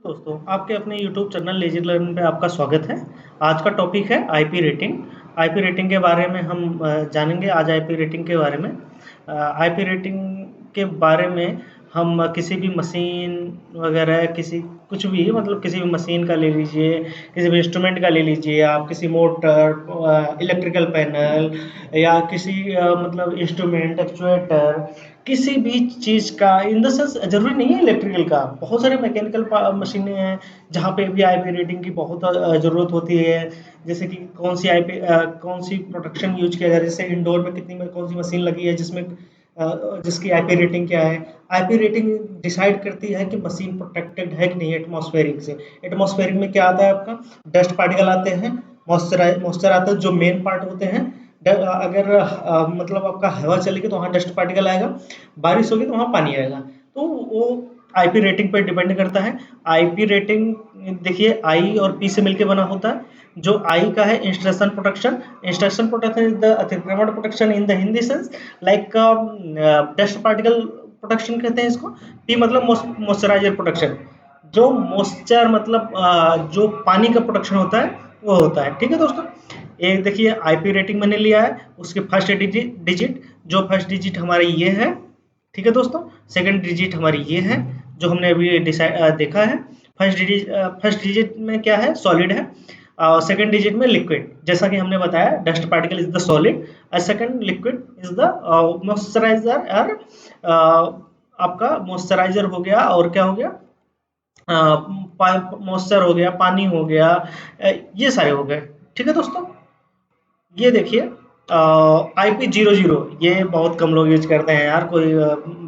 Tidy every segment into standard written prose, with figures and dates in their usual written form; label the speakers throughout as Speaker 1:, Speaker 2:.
Speaker 1: दोस्तों, आपके अपने YouTube चैनल लेज़र लर्न पे आपका स्वागत है। आज का टॉपिक है आईपी रेटिंग। आईपी रेटिंग के बारे में हम जानेंगे आज आईपी रेटिंग के बारे में। आईपी रेटिंग के बारे में हम किसी भी मशीन वगैरह किसी कुछ भी मतलब किसी भी मशीन का ले लीजिए, किसी भी इंस्ट्रूमेंट का ले लीजिए आप, किसी मोटर, इलेक्ट्रिकल पैनल या किसी मतलब इंस्ट्रूमेंट, एक्चुएटर, किसी भी चीज़ का इन द सेंस ज़रूरी नहीं है इलेक्ट्रिकल का, बहुत सारे मैकेनिकल मशीनें हैं जहाँ पे भी आईपी रेटिंग की बहुत ज़रूरत होती है। जैसे कि कौन सी प्रोटेक्शन यूज किया जाए, जैसे इंडोर में कितनी में कौन सी मशीन लगी है जिसकी आईपी रेटिंग क्या है। आईपी रेटिंग डिसाइड करती है कि मशीन प्रोटेक्टेड है कि नहीं एटमॉस्फेरिक से। एटमॉस्फेरिक में क्या आता है आपका, डस्ट पार्टिकल आते हैं, मॉइस्चर आता है जो मेन पार्ट होते हैं। अगर मतलब आपका हवा चलेगी तो वहाँ डस्ट पार्टिकल आएगा, बारिश होगी तो वहाँ पानी आएगा। तो वो आईपी रेटिंग पर डिपेंड करता है। आईपी रेटिंग देखिए आई और पी से मिलकर बना होता है। जो आई का है इंस्ट्रक्शन प्रोटेक्शन इज द अतिक्रमण protection in the Hindi sense, like dust particle protection कहते हैं इसको। पी मतलब मॉइस्चराइजर प्रोटेक्शन, जो मॉइस्चर मतलब जो पानी का प्रोटेक्शन होता है वो होता है। ठीक है दोस्तों, एक देखिए आईपी रेटिंग मैंने लिया है, उसके फर्स्ट डिजिट जो फर्स्ट डिजिट हमारी ये है। ठीक है दोस्तों, सेकंड डिजिट हमारी ये है जो हमने अभी देखा है। फर्स्ट डिजिट में क्या है, सॉलिड है, और सेकंड डिजिट में लिक्विड। जैसा कि हमने बताया dust particle is the solid और second liquid is the moisturiser. और आपका मॉइस्चराइजर हो गया और क्या हो गया, मॉइस्चर हो गया, पानी हो गया, ये सारे हो गए। ठीक है दोस्तों, ये देखिए IP00 ये बहुत कम लोग यूज करते हैं यार। कोई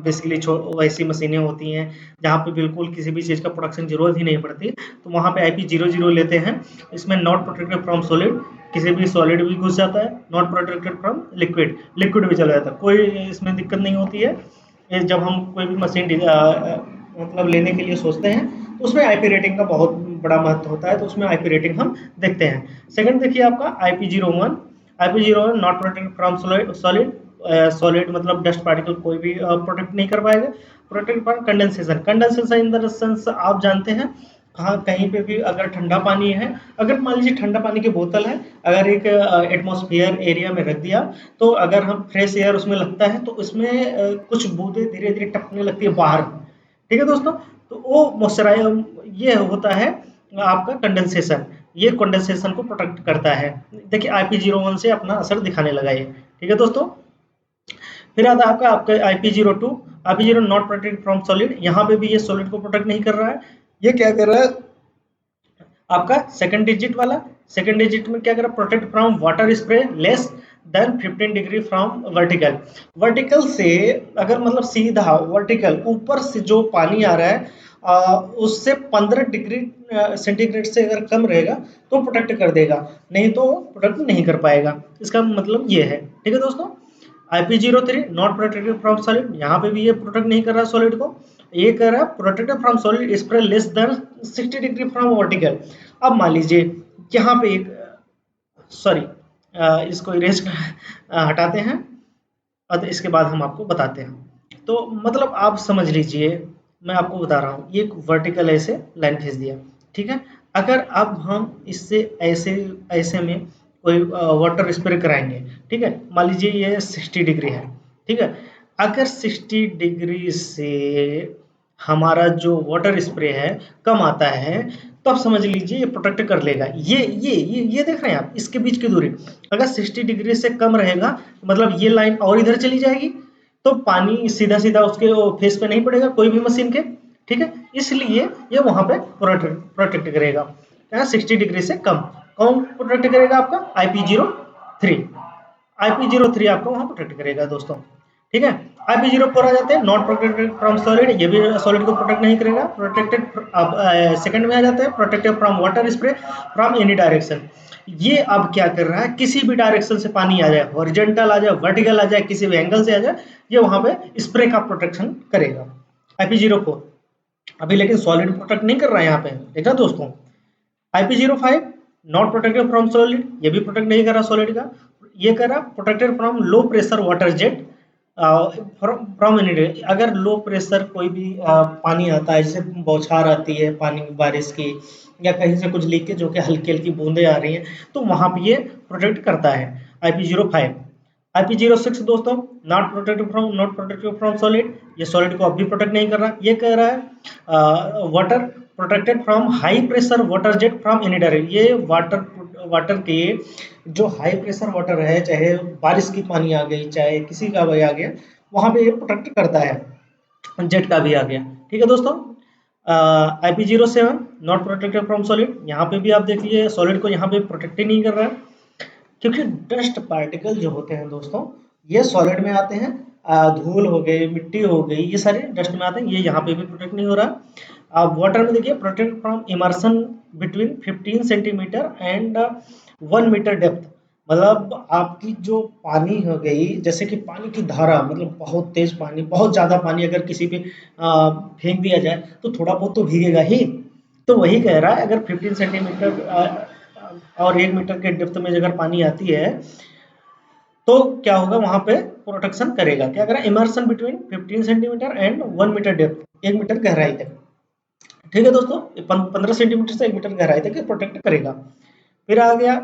Speaker 1: बेसिकली वैसी मशीनें होती हैं जहाँ पे बिल्कुल किसी भी चीज़ का प्रोडक्शन की जरूरत ही नहीं पड़ती, तो वहाँ पे IP00 लेते हैं। इसमें नॉट प्रोटेक्टेड फ्रॉम सॉलिड, किसी भी सॉलिड भी घुस जाता है, नॉट प्रोटेक्टेड फ्रॉम लिक्विड भी चला जाता है, कोई इसमें दिक्कत नहीं होती है। ये जब हम कोई भी मशीन मतलब लेने के लिए सोचते हैं तो उसमें आईपी रेटिंग का बहुत बड़ा महत्व होता है, तो उसमें आईपी रेटिंग हम देखते हैं। सेकंड देखिए आपका IP01। IP01 not protected from solid. Solid मतलब डस्ट पार्टिकल कोई भी प्रोटेक्ट नहीं कर पाएगा। Protect from condensation in the sense आप जानते हैं, कहाँ कहीं पे भी अगर ठंडा पानी है, अगर मान लीजिए ठंडा पानी की बोतल है, अगर एक एटमॉस्फेयर एरिया में रख दिया, तो अगर हम फ्रेश एयर उसमें लगता है तो उसमें कुछ बूंदें धीरे धीरे टपकने लगती है बाहर। ठीक है दोस्तों, तो वो मॉइस्चराइज ये होता है आपका कंडेंसेशन, ये कंडेंसेशन को प्रोटेक्ट करता है। देखिए IP01 से अपना असर दिखाने लगा ये। ठीक है दोस्तों, फिर आता है आपका IP02। IP0 not protect from solid, यहाँ पे भी ये सॉलिड को प्रोटेक्ट नहीं कर रहा है। ये क्या कर रहा है आपका सेकंड डिजिट वाला, सेकंड डिजिट में क्या कर रहा है, protect from water spray less than 15 degree from vertical. Vertical से अगर मतलब सीधा वर्टिकल ऊपर से जो पानी आ रहा है उससे 15 डिग्री सेंटीग्रेड से अगर कम रहेगा तो प्रोटेक्ट कर देगा, नहीं तो प्रोटेक्ट नहीं कर पाएगा। इसका मतलब ये है। ठीक है दोस्तों, IP03 not protected from solid, यहाँ पे भी ये प्रोटेक्ट नहीं कर रहा सॉलिड को। ये कह रहा है protected from solid spray less than 60 degree from vertical. अब मान लीजिए यहाँ पे एक सॉरी इसको इरेज हटाते हैं और इसके बाद हम आपको बताते हैं। तो मतलब आप समझ लीजिए, मैं आपको बता रहा हूँ, ये एक वर्टिकल ऐसे लाइन खींच दिया। ठीक है, अगर अब हम इससे ऐसे ऐसे में कोई वाटर स्प्रे कराएंगे, ठीक है, मान लीजिए ये 60 डिग्री है। ठीक है, अगर 60 डिग्री से हमारा जो वाटर स्प्रे है कम आता है, तब समझ लीजिए ये प्रोटेक्ट कर लेगा। ये देख रहे हैं आप, इसके बीच की दूरी अगर 60 डिग्री से कम रहेगा मतलब ये लाइन और इधर चली जाएगी, तो पानी सीधा सीधा उसके फेस पे नहीं पड़ेगा कोई भी मशीन के। ठीक है, इसलिए ये वहां पे प्रोटेक्ट करेगा। 60 डिग्री से कम कौन प्रोटेक्ट करेगा, आपका IP03। IP03 आपको वहां प्रोटेक्ट करेगा दोस्तों। ठीक है, IP04 आ जाते हैं, नॉट प्रोटेक्टेड फ्रॉम सॉलिड, ये भी सॉलिड को प्रोटेक्ट नहीं करेगा। प्रोटेक्टेड अब सेकंड में आ जाता है, protected from water spray from any direction. ये अब क्या कर रहा है, किसी भी डायरेक्शन से पानी आ जाए, हॉरिजॉन्टल आ जाए, वर्टिकल आ जाए, किसी भी एंगल से आ जाए, ये वहां पे स्प्रे का प्रोटेक्शन करेगा। IP04 अभी लेकिन सॉलिड प्रोटेक्ट नहीं कर रहा है यहाँ पे, देखा दोस्तों। IP05 not protected from solid, ये भी प्रोटेक्ट नहीं कर रहा सॉलिड का। ये कर रहा protected from low pressure water jet, from any, अगर लो प्रेशर कोई भी पानी आता है, जैसे बौछार आती है पानी बारिश की, या कहीं से कुछ लीकेज होकर हल्की हल्की बूंदे आ रही हैं, तो वहां पे ये प्रोटेक्ट करता है। IP05। IP06 दोस्तों, नॉट प्रोटेक्टिव फ्रॉम सॉलिड, ये सॉलिड को अब भी प्रोटेक्ट नहीं कर रहा। ये कह रहा है water protected from high pressure water jet from any direction. ये वाटर के जो हाई प्रेशर वाटर है, चाहे बारिश की पानी आ गई, चाहे किसी का भी आ गया, वहां पे ये प्रोटेक्ट करता है। जेट का भी आ गया। ठीक है दोस्तों। IP07 not protected from solid, यहाँ पे भी आप देख लीजिए सॉलिड को यहाँ पे प्रोटेक्ट ही नहीं कर रहा है, क्योंकि डस्ट पार्टिकल जो होते हैं दोस्तों, ये सॉलिड में आते हैं। धूल हो गई, मिट्टी हो गई, ये सारे डस्ट में आते हैं, ये यहाँ पे भी प्रोटेक्ट नहीं हो रहा। वाटर में देखिए, protect from immersion between 15 centimetre and 1 metre depth. मतलब आपकी जो पानी हो गई, जैसे कि पानी की धारा, मतलब बहुत तेज पानी, बहुत ज्यादा पानी अगर किसी पे फेंक दिया जाए तो थोड़ा बहुत तो भीगेगा ही। तो वही कह रहा है, अगर 15 सेंटीमीटर और 1 मीटर के डेप्थ में अगर पानी आती है, तो क्या होगा, वहां पे प्रोटेक्शन करेगा। क्या करेगा, immersion between 15 centimetre and 1 metre depth, 1 metre गहराई तक। ठीक है दोस्तों, 15 सेंटीमीटर से 1 मीटर गहराई तक प्रोटेक्ट करेगा। फिर आ गया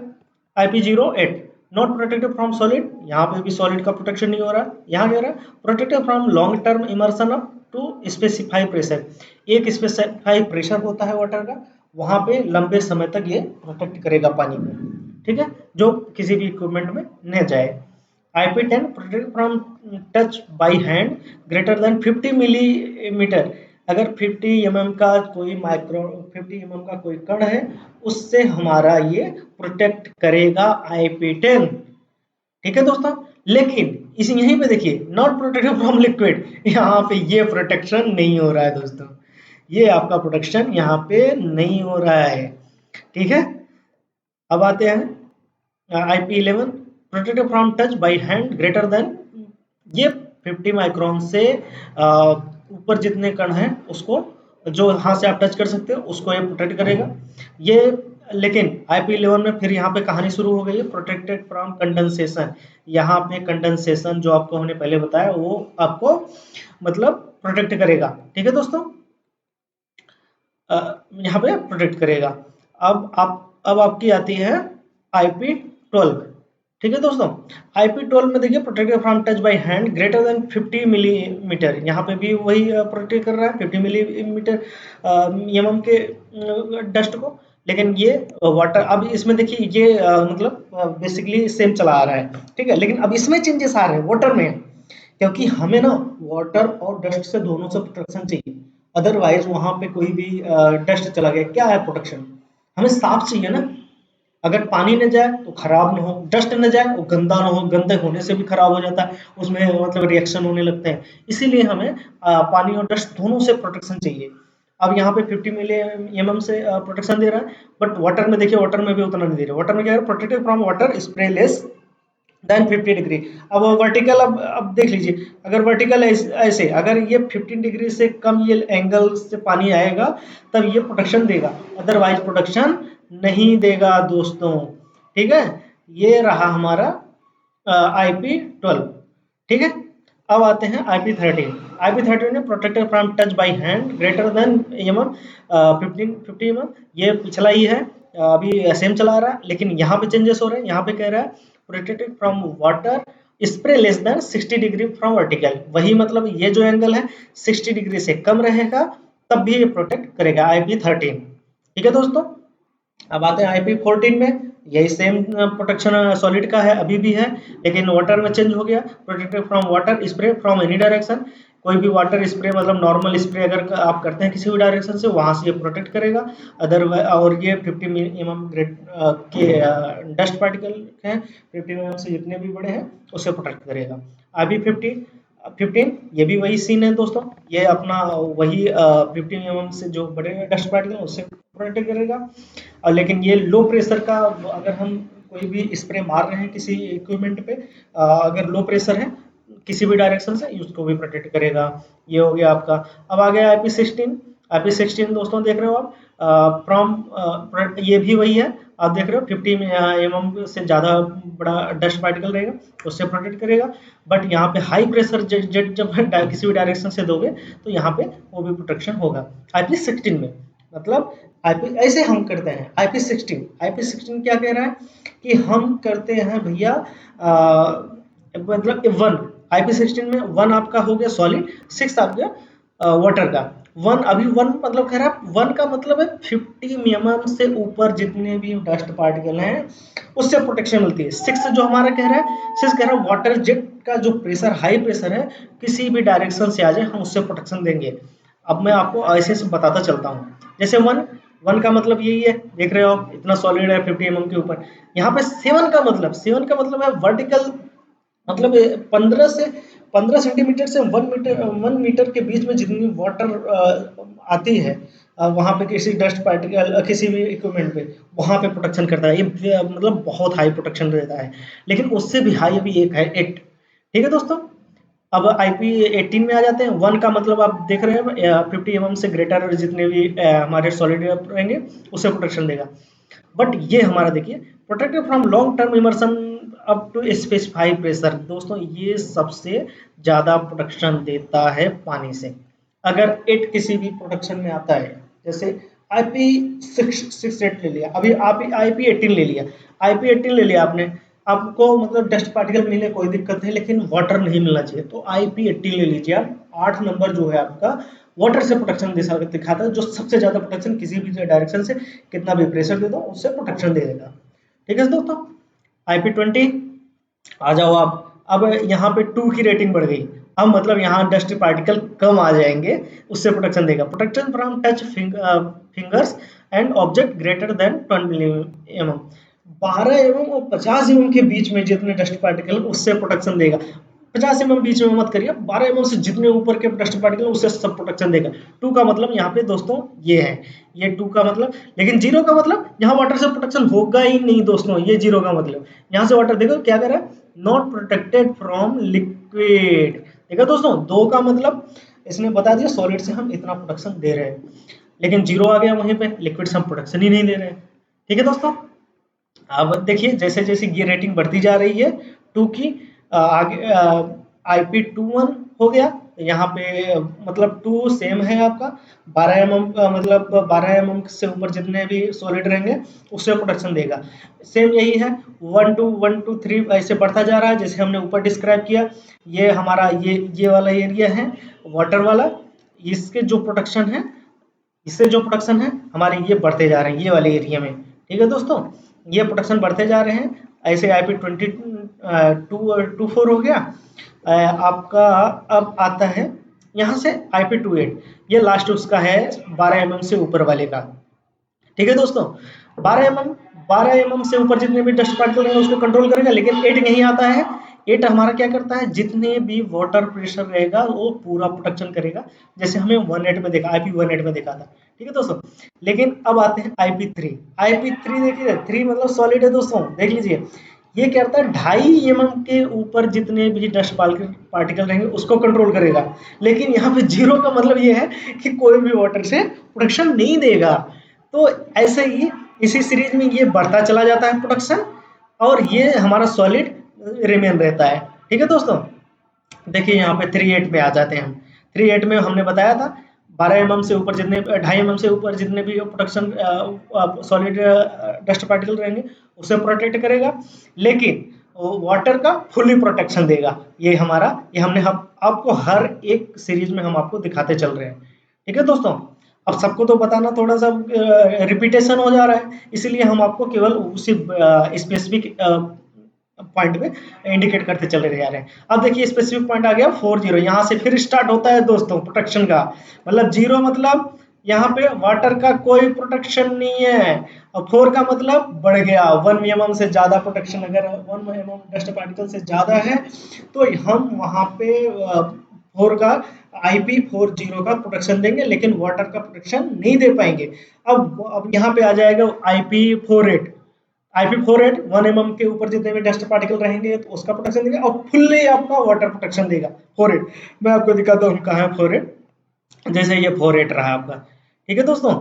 Speaker 1: IP08 not protected from solid, यहाँ पे भी सॉलिड का प्रोटेक्शन नहीं हो रहा। यहाँ क्या रहा, protected from long term immersion up to specify pressure. एक स्पेसिफाई प्रेशर होता है वाटर का, वहां पे लंबे समय तक ये प्रोटेक्ट करेगा पानी को। ठीक है, जो किसी भी इक्विपमेंट में न जाए। IP10 protect from touch by hand greater than 50 millimetre. अगर 50 mm का कोई माइक्रो 50 mm का कोई कण है, उससे हमारा ये प्रोटेक्ट करेगा IP10। ठीक है दोस्तों। लेकिन इस यहीं पे देखिए, नॉट प्रोटेक्टेड फ्रॉम लिक्विड, यहाँ पे ये प्रोटेक्शन नहीं हो रहा है दोस्तों, ये आपका प्रोटेक्शन यहाँ पे नहीं हो रहा है। ठीक है। अब आते हैं IP11 protected from touch by hand greater than, ये 50 माइक्रोन से ऊपर जितने कण हैं उसको, जो हाथ से आप टच कर सकते हो, उसको ये प्रोटेक्ट करेगा। ये लेकिन IP11 में फिर यहाँ पे कहानी शुरू हो गई है, प्रोटेक्टेड फ्रॉम कंडेंसेशन। यहाँ पे कंडेंसेशन जो आपको हमने पहले बताया, वो आपको मतलब प्रोटेक्ट करेगा। ठीक है दोस्तों, यहाँ पे प्रोटेक्ट करेगा। अब आपकी आती है IP12। ठीक है दोस्तों, IP12 में देखिए, protected from touch by hand greater than 50 millimetre, यहाँ पे भी वही प्रोटेक्ट कर रहा है 50 मिलीमीटर mm के डस्ट को। लेकिन ये वाटर, अब इसमें देखिए ये मतलब बेसिकली सेम चला आ रहा है। ठीक है, लेकिन अब इसमें चेंजेस आ रहे हैं वाटर में, क्योंकि हमें ना वाटर और डस्ट से दोनों से प्रोटेक्शन चाहिए। अदरवाइज वहां पे कोई भी डस्ट चला गया, क्या है प्रोटेक्शन, हमें साफ चाहिए ना। अगर पानी न जाए तो खराब ना हो, डस्ट न जाए वो गंदा ना हो, गंदे होने से भी खराब हो जाता है, उसमें मतलब रिएक्शन होने लगते हैं। इसीलिए हमें पानी और डस्ट दोनों से प्रोटेक्शन चाहिए। अब यहाँ पे 50 मिली से प्रोटेक्शन दे रहा है, बट वाटर में देखिए, वाटर में भी उतना नहीं दे रहा। वाटर में क्या है, protected from water spray less than 50 degree. अब वर्टिकल, अब देख लीजिए, अगर वर्टिकल ऐसे अगर ये 15 डिग्री से कम ये एंगल से पानी आएगा, तब ये प्रोटेक्शन देगा, अदरवाइज प्रोटेक्शन नहीं देगा दोस्तों। ठीक है, ये रहा हमारा IP12। ठीक है। अब आते हैं IP13। IP13 ने protected from touch by hand greater than mm 50 mm, ये पिछला ही है, अभी सेम चला रहा है, लेकिन यहाँ पे चेंजेस हो रहे हैं। यहाँ पे कह रहा है protected from water spray less than 60 degree from vertical. वही मतलब ये जो एंगल है 60 डिग्री से कम रहेगा, तब भी ये प्रोटेक्ट करेगा IP13। ठीक है दोस्तों। अब आते हैं IP14 में, यही सेम प्रोटेक्शन सॉलिड का है, अभी भी है, लेकिन वाटर में चेंज हो गया। Protected from water spray from any direction, कोई भी वाटर स्प्रे मतलब नॉर्मल स्प्रे अगर आप करते हैं किसी भी डायरेक्शन से, वहां से ये प्रोटेक्ट करेगा। अदरवाइज, और ये 50 mm ग्रेड के डस्ट पार्टिकल हैं, 50 mm से जितने भी बड़े हैं उससे प्रोटेक्ट करेगा। IP15 ये भी वही सीन है दोस्तों, ये अपना वही 50 mm से जो बड़े डस्ट पार्टिकल उससे प्रोटेक्ट करेगा। और लेकिन ये लो प्रेशर का, अगर हम कोई भी स्प्रे मार रहे हैं किसी इक्विपमेंट पे, अगर लो प्रेशर है किसी भी डायरेक्शन से, उसको भी प्रोटेक्ट करेगा। ये हो गया आपका। अब आ गया IP16। IP16 दोस्तों देख रहे हो आप, फ्रॉम ये भी वही है, आप देख रहे हो 50 mm से ज़्यादा बड़ा डस्ट पार्टिकल रहेगा, उससे प्रोटेक्ट करेगा। बट यहाँ पे हाई प्रेशर जेट जब किसी भी डायरेक्शन से दोगे तो यहाँ पे वो भी प्रोटेक्शन होगा IP16 में। मतलब आईपी ऐसे हम करते हैं। IP16 क्या कह रहा है कि हम करते हैं भैया, मतलब वन, IP16 में वन आपका हो गया सॉलिड, सिक्स आपका वाटर का। वन अभी वन मतलब कह रहा है, वन का मतलब है 50 mm से ऊपर जितने भी डस्ट पार्टिकल हैं उससे प्रोटेक्शन मिलती है। सिक्स जो हमारा कह रहा है, सिक्स कह रहा है वाटर जेट का जो प्रेशर, हाई प्रेशर है, किसी भी डायरेक्शन से आ जाए हम उससे प्रोटेक्शन देंगे। अब मैं आपको ऐसे से बताता चलता हूँ। जैसे वन, वन का मतलब यही है, देख रहे हो आप इतना सॉलिड है 50 mm के ऊपर। यहाँ पे सेवन का मतलब है वर्टिकल, मतलब 15 सेंटीमीटर से 1 मीटर के बीच में जितनी वाटर आती है वहां पे किसी डस्ट पार्टिकल, किसी भी इक्विपमेंट पे, वहां पे प्रोटेक्शन करता है ये। मतलब बहुत हाई प्रोटेक्शन देता है। लेकिन उससे भी हाई अभी एक है 8। ठीक है दोस्तों, अब IP18 में आ जाते हैं। वन का मतलब आप देख रहे हैं 50 mm से ग्रेटर जितने भी हमारे सॉलिड रहेंगे उससे प्रोटेक्शन देगा। बट ये हमारा देखिए, protected from long term immersion up to specified pressure. दोस्तों ये सबसे ज्यादा प्रोटेक्शन देता है पानी से। अगर एट किसी भी प्रोटेक्शन में आता है, जैसे IP68 ले लिया, अभी आप IP18 ले लिया, IP18 ले लिया आपने, आपको मतलब डस्ट पार्टिकल मिले कोई दिक्कत नहीं, लेकिन वाटर नहीं मिलना चाहिए, तो IP18 ले लीजिए आप। 8 नंबर जो है आपका वाटर से प्रोटेक्शन दिखाता है, जो सबसे ज्यादा प्रोटेक्शन किसी भी डायरेक्शन से कितना भी प्रेशर दे दो उससे प्रोटेक्शन दे देगा। ठीक है दोस्तों, IP20 आ जाओ आप। अब यहाँ पे 2 की रेटिंग बढ़ गई, अब मतलब यहाँ डस्ट पार्टिकल कम आ जाएंगे, उससे प्रोटेक्शन देगा। Protection from touch fingers and object greater than 20 mm। 12 mm और 50 mm के बीच में जितने डस्ट पार्टिकल, उससे प्रोटेक्शन देगा। 50 mm बीच में मत करिए, 12 mm से जितने ऊपर के डस्ट पार्टिकल उससे सब प्रोटेक्शन देगा। 2 का मतलब यहाँ पे दोस्तों ये है, ये 2 का मतलब। लेकिन 0 का मतलब यहाँ वाटर से प्रोटेक्शन होगा ही नहीं दोस्तों, ये 0 का मतलब। यहाँ से वाटर देखो क्या कर रहा है, नॉट प्रोटेक्टेड फ्रॉम लिक्विड। देखा दोस्तों, 2 का मतलब इसने बता दिया सॉलिड से हम इतना प्रोटेक्शन दे रहे हैं, लेकिन 0 आ गया वहीं पे, लिक्विड से हम प्रोटेक्शन ही नहीं दे रहे हैं। ठीक है दोस्तों, अब देखिए जैसे जैसे ये रेटिंग बढ़ती जा रही है 2 की, आगे IP21 हो गया। यहाँ पे मतलब 2 सेम है आपका, 12 mm मतलब 12 mm से ऊपर जितने भी सॉलिड रहेंगे उससे प्रोटेक्शन देगा। सेम यही है, 1 2 1 2 3 ऐसे बढ़ता जा रहा है, जैसे हमने ऊपर डिस्क्राइब किया। ये हमारा ये वाला एरिया है वाटर वाला, इसके जो प्रोटेक्शन है, इससे जो प्रोडक्शन है हमारे ये बढ़ते जा रहे हैं ये वाले एरिया में। ठीक है दोस्तों, ये प्रोडक्शन बढ़ते जा रहे हैं। ऐसे IP24 हो गया आपका। अब आता है यहाँ से IP28, ये लास्ट उसका है 12 mm से ऊपर वाले का। ठीक है दोस्तों, 12 mm से ऊपर जितने भी डस्ट पार्टिकल रहेंगे उसको कंट्रोल करेगा। लेकिन 8 नहीं आता है। 8 हमारा क्या करता है, जितने भी वाटर प्रेशर रहेगा वो पूरा प्रोटेक्शन करेगा, जैसे हमें 18 में देखा, IP18 में देखा था। ठीक है दोस्तों, लेकिन अब आते हैं IP3। IP3 देखिए, 3 मतलब सॉलिड है दोस्तों, देख लीजिए। ये क्या करता है, 2.5 mm के ऊपर जितने भी डस्ट पार्टिकल रहेंगे उसको कंट्रोल करेगा। लेकिन यहाँ पे 0 का मतलब ये है कि कोई भी वाटर से प्रोटेक्शन नहीं देगा। तो ऐसे ही इसी सीरीज में ये बढ़ता चला जाता है प्रोडक्शन, और ये हमारा सॉलिड रिमेन रहता है। ठीक है दोस्तों, देखिए यहाँ पे 3.8 पे आ जाते हैं हम। 3.8 में हमने बताया था 12 mm से ऊपर जितने, 2.5 mm से ऊपर जितने भी प्रोडक्शन सॉलिड डस्ट पार्टिकल रहेंगे उसे प्रोटेक्ट करेगा, लेकिन वाटर का फुली प्रोटेक्शन देगा। ये हमारा, ये हमने आपको हर एक सीरीज में हम आपको दिखाते चल रहे हैं। ठीक है दोस्तों, अब सबको तो बताना थोड़ा सा रिपीटेशन हो जा रहा है, इसलिए हम आपको केवल उसी स्पेसिफिक पॉइंट पे इंडिकेट करते चले जा रहे हैं। अब देखिए स्पेसिफिक पॉइंट आ गया 40, यहाँ से फिर स्टार्ट होता है दोस्तों प्रोटेक्शन का। मतलब 0 मतलब यहाँ पे वाटर का कोई प्रोटेक्शन नहीं है, और 4 का मतलब बढ़ गया 1 mm से ज्यादा प्रोटेक्शन। अगर 1 mm डस्ट पार्टिकल से ज्यादा है तो हम वहां पे 4 का IP40 का प्रोटेक्शन देंगे, लेकिन वाटर का प्रोटेक्शन नहीं दे पाएंगे। अब यहाँ पे आ जाएगा IP48। IP48 1 mm के ऊपर जितने भी डस्ट पार्टिकल रहेंगे तो उसका प्रोटेक्शन देगा, और फुल्ली आपका वाटर प्रोटेक्शन देगा 48। मैं आपको दिखाता हूँ कहाँ है 48। जैसे ये 48 रहा आपका। ठीक है दोस्तों,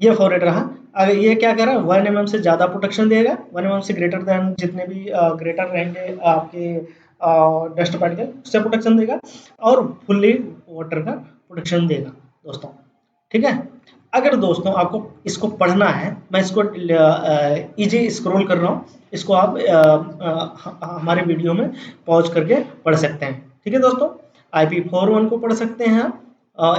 Speaker 1: ये फॉरवर्ड रहा। अगर ये क्या कर रहा है, 1 mm से ज़्यादा प्रोटेक्शन देगा, 1 mm से ग्रेटर दैन जितने भी ग्रेटर रहेंगे आपके डस्ट पार्टिकल, उससे प्रोटेक्शन देगा, और फुल्ली वाटर का प्रोटेक्शन देगा दोस्तों। ठीक है। अगर दोस्तों आपको इसको पढ़ना है, मैं इसको इजी स्क्रॉल कर रहा हूँ, इसको आप हमारे वीडियो में पॉज करके पढ़ सकते हैं। ठीक है दोस्तों, IP41 को पढ़ सकते हैं आप।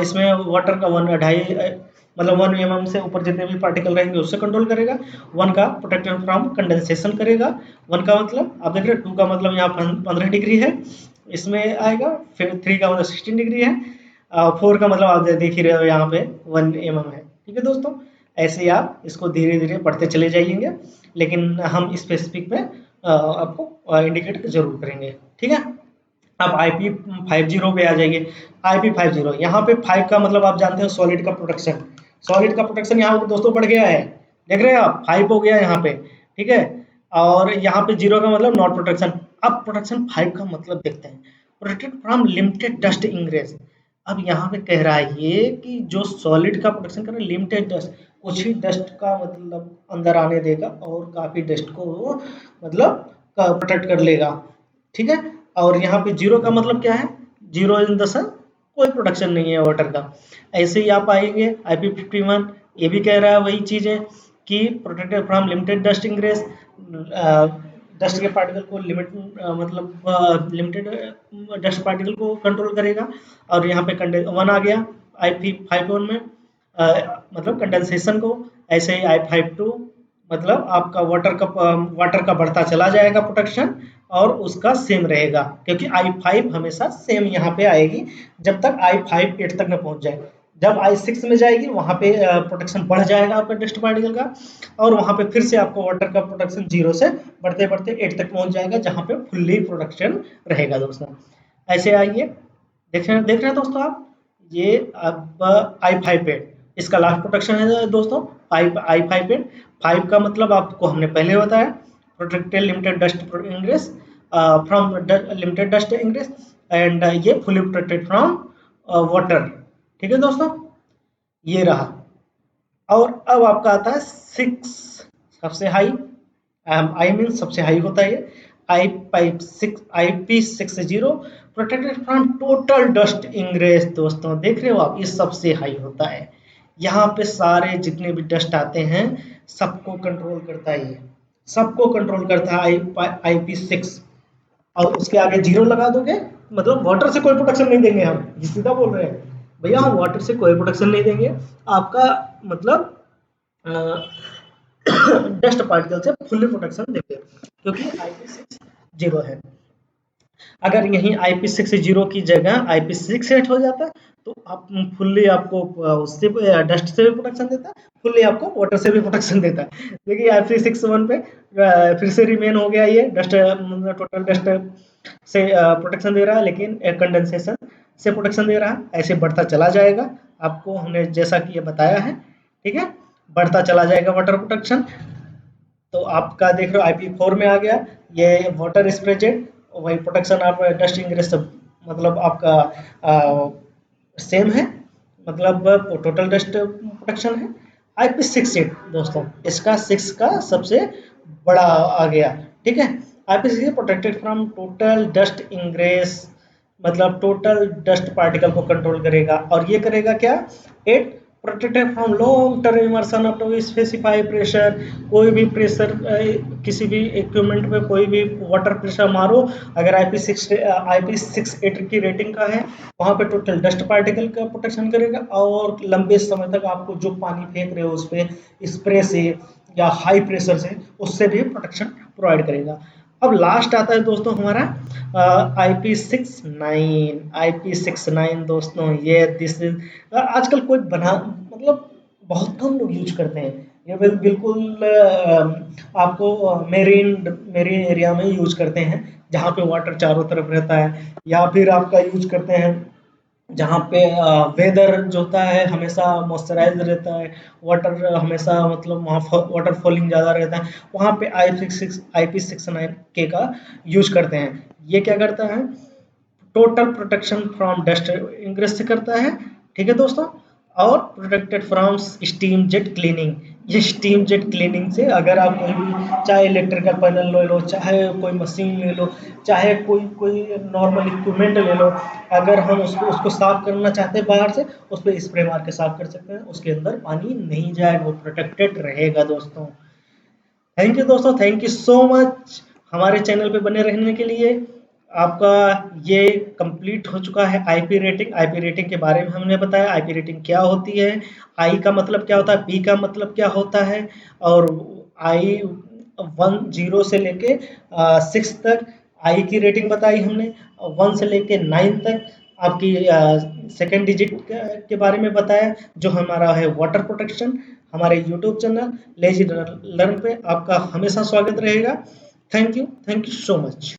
Speaker 1: इसमें वाटर का 1.5 मतलब 1 mm से ऊपर जितने भी पार्टिकल रहेंगे उससे कंट्रोल करेगा। 1 का प्रोटेक्टेड फ्रॉम कंडेंसेशन करेगा। 1 का मतलब आप देख रहे हैं, 2 का मतलब यहाँ 15 डिग्री है इसमें आएगा, फिर 3 का मतलब 16 डिग्री है, 4 का मतलब आप देख ही रहे हो यहाँ पे 1 mm है। ठीक है दोस्तों, ऐसे ही आप इसको धीरे धीरे पढ़ते चले जाइएंगे, लेकिन हम स्पेसिफिक में आपको इंडिकेट जरूर करेंगे। ठीक है। अब IP50 पे आ जाइए। IP50 यहाँ पे 5 का मतलब आप जानते हो सॉलिड का प्रोटेक्शन। सॉलिड का प्रोटेक्शन यहाँ पे दोस्तों बढ़ गया है, देख रहे हैं आप, 5 हो गया यहाँ पे। ठीक है। और यहाँ पे 0 का मतलब नॉट प्रोटेक्शन। अब प्रोटेक्शन 5 का मतलब देखते हैं, protected from limited dust ingress. अब यहाँ पे कह रहा है ये कि जो सॉलिड का प्रोटेक्शन कर रहा है, लिमिटेड डस्ट, कुछ ही डस्ट का मतलब अंदर आने देगा और काफी डस्ट को वो मतलब प्रोटेक्ट कर लेगा। ठीक है। और यहाँ पे 0 का मतलब क्या है, 0 इन द सेंस कोई प्रोटेक्शन नहीं है वाटर का। ऐसे ही आप आएंगे IP51, ये भी कह रहा है वही चीज़ है कि protected from limited dust ingress, dust के पार्टिकल को लिमिट मतलब लिमिटेड डस्ट पार्टिकल को कंट्रोल करेगा। और यहाँ पे कंडे 1 आ गया IP51 में, मतलब कंडेंसेशन को। ऐसे ही I52 मतलब आपका वाटर का बढ़ता चला जाएगा प्रोटेक्शन, और उसका सेम रहेगा, क्योंकि I5 हमेशा सेम यहाँ पे आएगी जब तक I5 8 तक न पहुंच जाए। जब I6 में जाएगी वहां पे प्रोटेक्शन बढ़ जाएगा आपका डस्ट पार्टिकल का, और वहां पे फिर से आपको वाटर का प्रोटेक्शन 0 से बढ़ते बढ़ते 8 तक पहुंच जाएगा, जहां पे फुल्ली प्रोटेक्शन रहेगा दोस्तों। ऐसे आइए, देख रहे हैं दोस्तों आप, ये अब I58 इसका लास्ट प्रोटेक्शन है दोस्तों। I58 5 का मतलब आपको हमने पहले बताया, protected limited dust ingress from limited dust ingress, and ये फुली प्रोटेक्टेड फ्रॉम वाटर। ठीक है दोस्तों, ये रहा। और अब आपका आता है 6, सबसे हाई, आई मीन सबसे हाई होता है ये, IP60 protected from total dust ingress. दोस्तों देख रहे हो आप, ये सबसे हाई होता है। यहाँ पे सारे जितने भी डस्ट आते हैं सबको कंट्रोल करता है ये, सबको कंट्रोल करता है IP6। और उसके आगे 0 लगा दोगे मतलब वाटर से कोई प्रोटेक्शन नहीं देंगे हम, ये सीधा बोल रहे हैं भैया, हम वाटर से कोई प्रोटेक्शन नहीं देंगे आपका, मतलब डस्ट पार्टिकल से फुल्ली प्रोटेक्शन देंगे, क्योंकि IP6 0 है। अगर यहीं IP60 की जगह IP68 हो जाता तो आप फुल्ली आपको उससे डस्ट से भी प्रोटेक्शन देता, फुल्ली आपको वाटर से भी प्रोटेक्शन देता। देखिए IP61 पे फिर से रिमेन हो गया, ये डस्ट टोटल डस्ट से प्रोटेक्शन दे रहा है, लेकिन कंडेंसेशन से प्रोटेक्शन दे रहा है। ऐसे बढ़ता चला जाएगा, आपको हमने जैसा कि ये बताया है। ठीक है, बढ़ता चला जाएगा वाटर प्रोटेक्शन। तो आपका देख रहे हो IP4 में आ गया, ये वाटर स्प्रेजेड, वही प्रोटेक्शन आप डस्ट इंग्रेस सब मतलब आपका सेम है, मतलब टोटल डस्ट प्रोटेक्शन है। IP68 दोस्तों, इसका 6 का सबसे बड़ा आ गया। ठीक है, IP68 protected from total dust ingress, मतलब टोटल डस्ट पार्टिकल को कंट्रोल करेगा। और ये करेगा क्या, 8 protected from long term immersion up to specify pressure. कोई भी प्रेशर किसी भी इक्विपमेंट में कोई भी वाटर प्रेशर मारो, अगर IP68 की रेटिंग का है, वहाँ पे टोटल डस्ट पार्टिकल का प्रोटेक्शन करेगा, और लंबे समय तक आपको जो पानी फेंक रहे हो उस पर स्प्रे से या हाई प्रेशर से, उससे भी प्रोटेक्शन प्रोवाइड करेगा। अब लास्ट आता है दोस्तों हमारा IP69 दोस्तों, ये दिस आजकल कोई बना मतलब बहुत कम लोग यूज करते हैं। ये बिल्कुल आपको मेरीन एरिया में यूज करते हैं, जहाँ पे वाटर चारों तरफ रहता है, या फिर आपका यूज करते हैं जहाँ पे वेदर जो होता है हमेशा मॉइस्चराइज रहता है, वाटर हमेशा मतलब वहाँ वाटर फॉलिंग ज़्यादा रहता है, वहाँ पे IP69 का यूज करते हैं। ये क्या करता है, total protection from dust ingress से करता है। ठीक है दोस्तों, और protected from steam jet cleaning. ये स्टीम जेट क्लीनिंग से अगर आप कोई भी, चाहे इलेक्ट्रिकल पैनल ले लो, चाहे कोई मशीन ले लो, चाहे कोई कोई नॉर्मल इक्विपमेंट ले लो, अगर हम उसको उसको साफ करना चाहते हैं बाहर से, उस पर स्प्रे मार के साफ कर सकते हैं, उसके अंदर पानी नहीं जाएगा, वो प्रोटेक्टेड रहेगा दोस्तों। थैंक यू दोस्तों, थैंक यू सो मच हमारे चैनल पे बने रहने के लिए। आपका ये कंप्लीट हो चुका है आईपी रेटिंग। आईपी रेटिंग के बारे में हमने बताया, आईपी रेटिंग क्या होती है, आई का मतलब क्या होता है, पी का मतलब क्या होता है, और आई 10 से लेके 6 तक आई की रेटिंग बताई हमने, 1 से लेके 9 तक आपकी सेकेंड डिजिट के बारे में बताया, जो हमारा है वाटर प्रोटेक्शन। हमारे यूट्यूब चैनल लेजी लर्न पे आपका हमेशा स्वागत रहेगा। Thank you so much.